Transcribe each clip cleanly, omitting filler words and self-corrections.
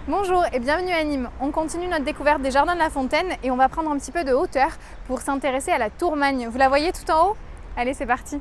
Bonjour et bienvenue à Nîmes. On continue notre découverte des jardins de la Fontaine et on va prendre un petit peu de hauteur pour s'intéresser à la Tourmagne. Vous la voyez tout en haut? Allez, c'est parti!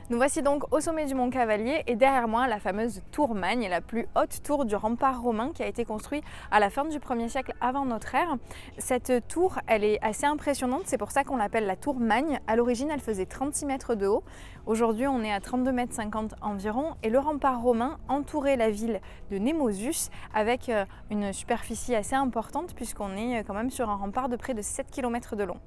Nous voici donc au sommet du Mont Cavalier et derrière moi la fameuse Tourmagne, la plus haute tour du rempart romain qui a été construite à la fin du 1er siècle avant notre ère. Cette tour, elle est assez impressionnante, c'est pour ça qu'on l'appelle la Tourmagne. À l'origine, elle faisait 36 mètres de haut. Aujourd'hui, on est à 32,50 mètres environ et le rempart romain entourait la ville de Némosus avec une superficie assez importante puisqu'on est quand même sur un rempart de près de 7 km de long.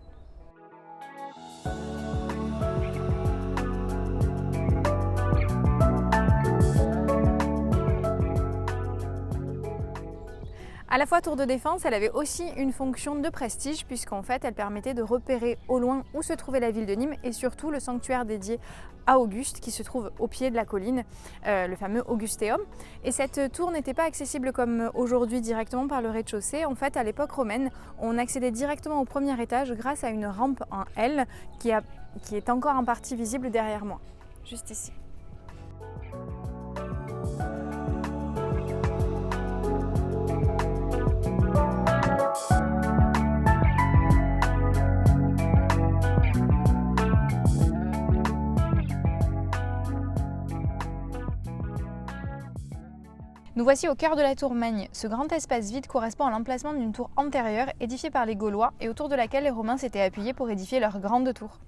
À la fois tour de défense, elle avait aussi une fonction de prestige puisqu'en fait elle permettait de repérer au loin où se trouvait la ville de Nîmes et surtout le sanctuaire dédié à Auguste qui se trouve au pied de la colline, le fameux Augustéum. Et cette tour n'était pas accessible comme aujourd'hui directement par le rez-de-chaussée. En fait, à l'époque romaine, on accédait directement au premier étage grâce à une rampe en L qui est encore en partie visible derrière moi, juste ici. Nous voici au cœur de la Tourmagne. Ce grand espace vide correspond à l'emplacement d'une tour antérieure édifiée par les Gaulois et autour de laquelle les Romains s'étaient appuyés pour édifier leur grande tour.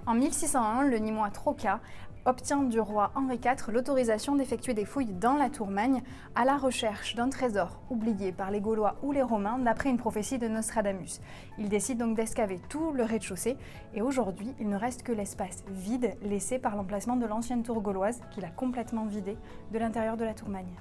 En 1601, le Nîmois Troca obtient du roi Henri IV l'autorisation d'effectuer des fouilles dans la Tourmagne à la recherche d'un trésor oublié par les Gaulois ou les Romains d'après une prophétie de Nostradamus. Il décide donc d'excaver tout le rez-de-chaussée et aujourd'hui il ne reste que l'espace vide laissé par l'emplacement de l'ancienne tour gauloise qu'il a complètement vidé de l'intérieur de la Tourmagne.